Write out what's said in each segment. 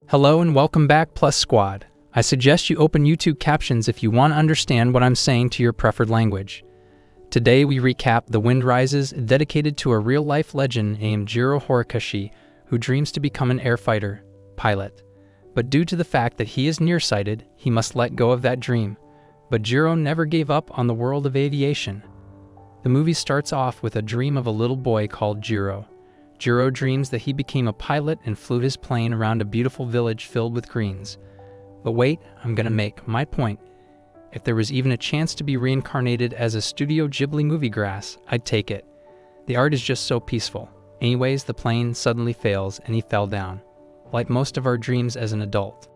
Hello and welcome back, Plus Squad. I suggest you open YouTube captions if you want to understand what I'm saying to your preferred language. Today we recap The Wind Rises, dedicated to a real-life legend named Jiro Horikoshi, who dreams to become an air fighter pilot. But due to the fact that he is nearsighted, he must let go of that dream. But Jiro never gave up on the world of aviation. The movie starts off with a dream of a little boy called Jiro. Jiro dreams that he became a pilot and flew his plane around a beautiful village filled with greens. But wait, I'm gonna make my point. If there was even a chance to be reincarnated as a Studio Ghibli movie grass, I'd take it. The art is just so peaceful. Anyways, the plane suddenly fails and he fell down, like most of our dreams as an adult.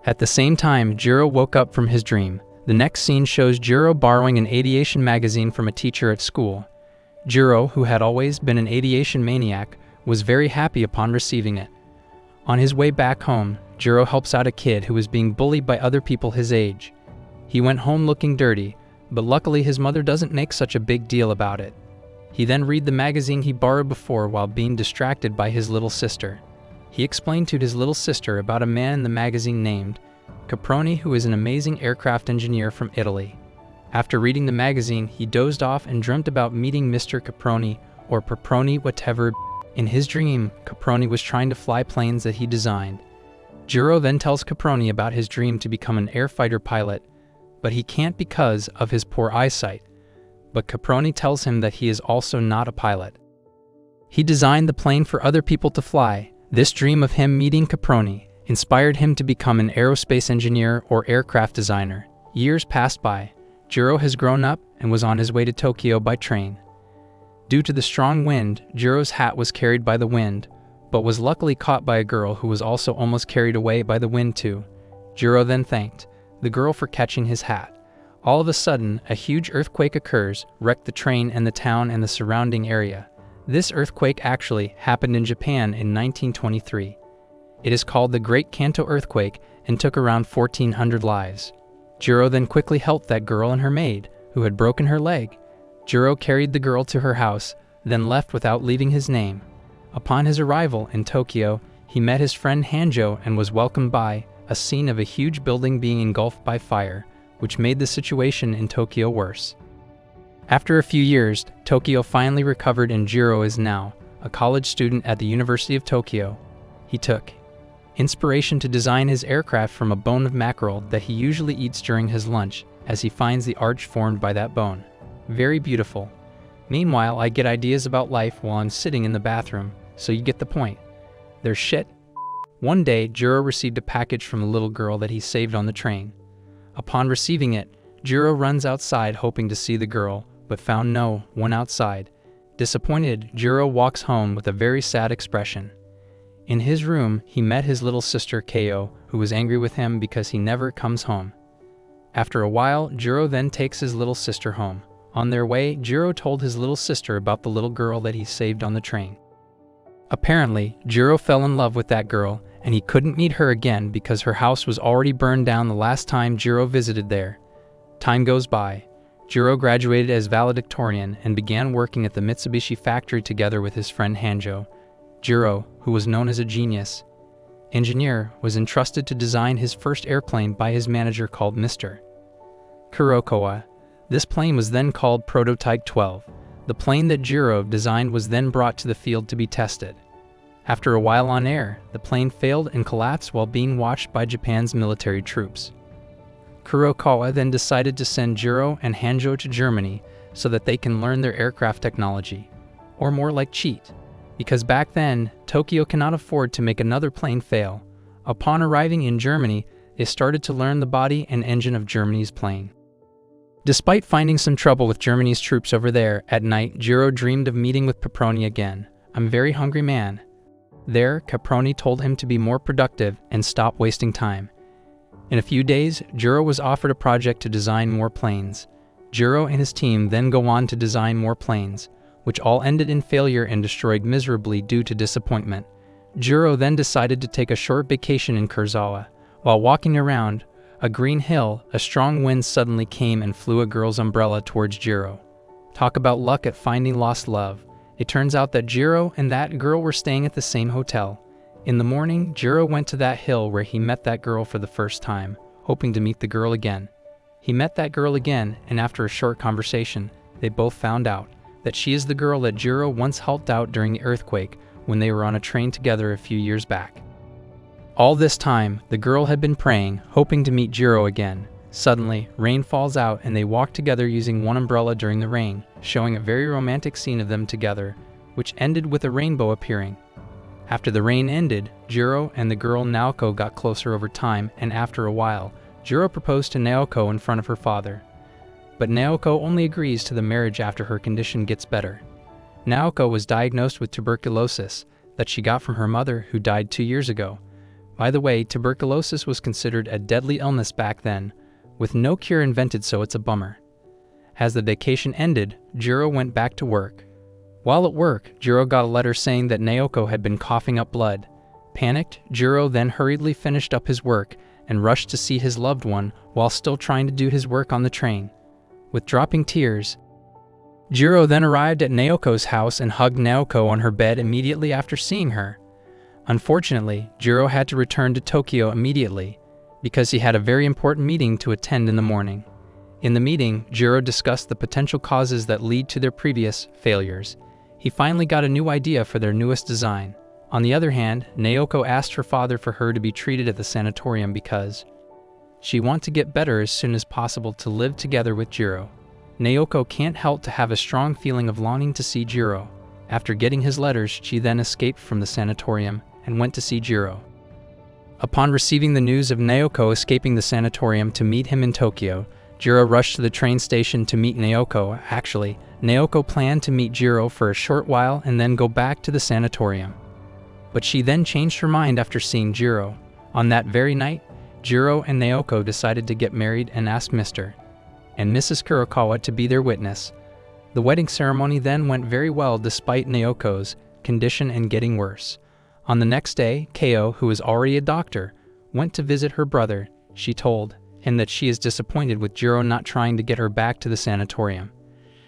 At the same time, Jiro woke up from his dream. The next scene shows Jiro borrowing an aviation magazine from a teacher at school. Jiro, who had always been an aviation maniac, was very happy upon receiving it. On his way back home, Jiro helps out a kid who was being bullied by other people his age. He went home looking dirty, but luckily his mother doesn't make such a big deal about it. He then read the magazine he borrowed before while being distracted by his little sister. He explained to his little sister about a man in the magazine named Caproni, who is an amazing aircraft engineer from Italy. After reading the magazine, he dozed off and dreamt about meeting Mr. Caproni, or Paproni, whatever. In his dream, Caproni was trying to fly planes that he designed. Jiro then tells Caproni about his dream to become an air fighter pilot, but he can't because of his poor eyesight. But Caproni tells him that he is also not a pilot. He designed the plane for other people to fly. This dream of him meeting Caproni inspired him to become an aerospace engineer or aircraft designer. Years passed by. Jiro has grown up and was on his way to Tokyo by train. Due to the strong wind, Jiro's hat was carried by the wind, but was luckily caught by a girl who was also almost carried away by the wind too. Jiro then thanked the girl for catching his hat. All of a sudden, a huge earthquake occurs, wrecked the train and the town and the surrounding area. This earthquake actually happened in Japan in 1923. It is called the Great Kanto Earthquake and took around 1,400 lives. Jiro then quickly helped that girl and her maid, who had broken her leg. Jiro carried the girl to her house, then left without leaving his name. Upon his arrival in Tokyo, he met his friend Hanjo and was welcomed by a scene of a huge building being engulfed by fire, which made the situation in Tokyo worse. After a few years, Tokyo finally recovered and Jiro is now a college student at the University of Tokyo. He took inspiration to design his aircraft from a bone of mackerel that he usually eats during his lunch, as he finds the arch formed by that bone. Very beautiful. Meanwhile, I get ideas about life while I'm sitting in the bathroom, so you get the point. There's shit. One day, Jiro received a package from a little girl that he saved on the train. Upon receiving it, Jiro runs outside hoping to see the girl, but found no one outside. Disappointed, Jiro walks home with a very sad expression. In his room, he met his little sister Keio, who was angry with him because he never comes home. After a while, Jiro then takes his little sister home. On their way, Jiro told his little sister about the little girl that he saved on the train. Apparently, Jiro fell in love with that girl, and he couldn't meet her again because her house was already burned down the last time Jiro visited there. Time goes by. Jiro graduated as valedictorian and began working at the Mitsubishi factory together with his friend Hanjo. Jiro, who was known as a genius engineer, was entrusted to design his first airplane by his manager called Mr. Kurokawa. This plane was then called Prototype 12. The plane that Jiro designed was then brought to the field to be tested. After a while on air, the plane failed and collapsed while being watched by Japan's military troops. Kurokawa then decided to send Jiro and Hanjo to Germany so that they can learn their aircraft technology, or more like cheat. Because back then, Tokyo cannot afford to make another plane fail. Upon arriving in Germany, they started to learn the body and engine of Germany's plane. Despite finding some trouble with Germany's troops over there, at night, Jiro dreamed of meeting with Paproni again. "I'm a very hungry man." There, Caproni told him to be more productive and stop wasting time. In a few days, Jiro was offered a project to design more planes. Jiro and his team then go on to design more planes, which all ended in failure and destroyed miserably due to disappointment. Jiro then decided to take a short vacation in Kurzawa. While walking around a green hill, a strong wind suddenly came and flew a girl's umbrella towards Jiro. Talk about luck at finding lost love. It turns out that Jiro and that girl were staying at the same hotel. In the morning, Jiro went to that hill where he met that girl for the first time, hoping to meet the girl again. He met that girl again, and after a short conversation, they both found out that she is the girl that Jiro once helped out during the earthquake when they were on a train together a few years back. All this time, the girl had been praying, hoping to meet Jiro again. Suddenly, rain falls out and they walk together using one umbrella during the rain, showing a very romantic scene of them together, which ended with a rainbow appearing. After the rain ended, Jiro and the girl Naoko got closer over time, and after a while, Jiro proposed to Naoko in front of her father. But Naoko only agrees to the marriage after her condition gets better. Naoko was diagnosed with tuberculosis that she got from her mother, who died 2 years ago. By the way, tuberculosis was considered a deadly illness back then, with no cure invented, so it's a bummer. As the vacation ended, Jiro went back to work. While at work, Jiro got a letter saying that Naoko had been coughing up blood. Panicked, Jiro then hurriedly finished up his work and rushed to see his loved one while still trying to do his work on the train. With dropping tears, Jiro then arrived at Naoko's house and hugged Naoko on her bed immediately after seeing her. Unfortunately, Jiro had to return to Tokyo immediately because he had a very important meeting to attend in the morning. In the meeting, Jiro discussed the potential causes that lead to their previous failures. He finally got a new idea for their newest design. On the other hand, Naoko asked her father for her to be treated at the sanatorium because she wants to get better as soon as possible to live together with Jiro. Naoko can't help to have a strong feeling of longing to see Jiro. After getting his letters, she then escaped from the sanatorium and went to see Jiro. Upon receiving the news of Naoko escaping the sanatorium to meet him in Tokyo, Jiro rushed to the train station to meet Naoko. Actually, Naoko planned to meet Jiro for a short while and then go back to the sanatorium. But she then changed her mind after seeing Jiro. On that very night, Jiro and Naoko decided to get married and asked Mr. and Mrs. Kurokawa to be their witness. The wedding ceremony then went very well despite Naoko's condition and getting worse. On the next day, Keo, who is already a doctor, went to visit her brother. She told him that she is disappointed with Jiro not trying to get her back to the sanatorium.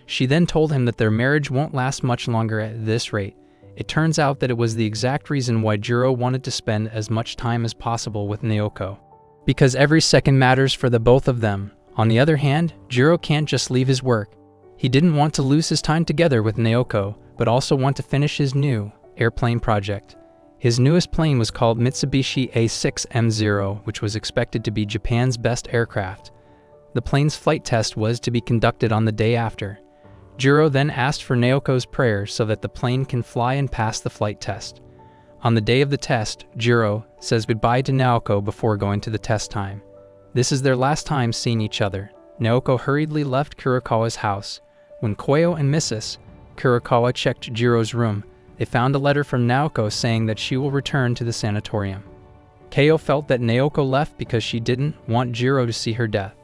She then told him that their marriage won't last much longer at this rate. It turns out that it was the exact reason why Jiro wanted to spend as much time as possible with Naoko, because every second matters for the both of them. On the other hand, Jiro can't just leave his work. He didn't want to lose his time together with Naoko, but also want to finish his new airplane project. His newest plane was called Mitsubishi A6M0, which was expected to be Japan's best aircraft. The plane's flight test was to be conducted on the day after. Jiro then asked for Naoko's prayer so that the plane can fly and pass the flight test. On the day of the test, Jiro says goodbye to Naoko before going to the test time. This is their last time seeing each other. Naoko hurriedly left Kurokawa's house. When Koyo and Mrs. Kurokawa checked Jiro's room, they found a letter from Naoko saying that she will return to the sanatorium. Keo felt that Naoko left because she didn't want Jiro to see her death.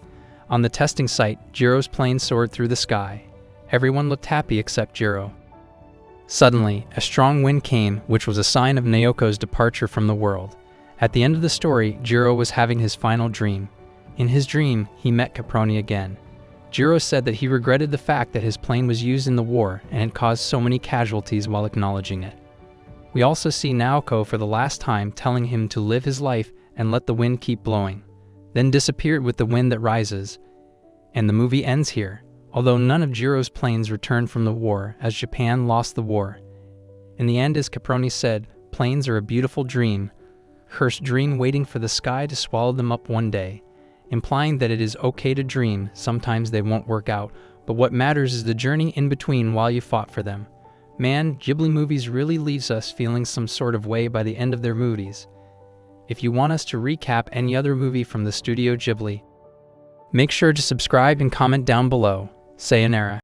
On the testing site, Jiro's plane soared through the sky. Everyone looked happy except Jiro. Suddenly, a strong wind came, which was a sign of Naoko's departure from the world. At the end of the story, Jiro was having his final dream. In his dream, he met Caproni again. Jiro said that he regretted the fact that his plane was used in the war and had caused so many casualties while acknowledging it. We also see Naoko for the last time telling him to live his life and let the wind keep blowing, then disappeared with the wind that rises. And the movie ends here, although none of Jiro's planes returned from the war as Japan lost the war. In the end, as Caproni said, planes are a beautiful dream, cursed dream waiting for the sky to swallow them up one day, implying that it is okay to dream. Sometimes they won't work out, but what matters is the journey in between while you fought for them. Man, Ghibli movies really leaves us feeling some sort of way by the end of their movies. If you want us to recap any other movie from the Studio Ghibli, make sure to subscribe and comment down below. Sayonara.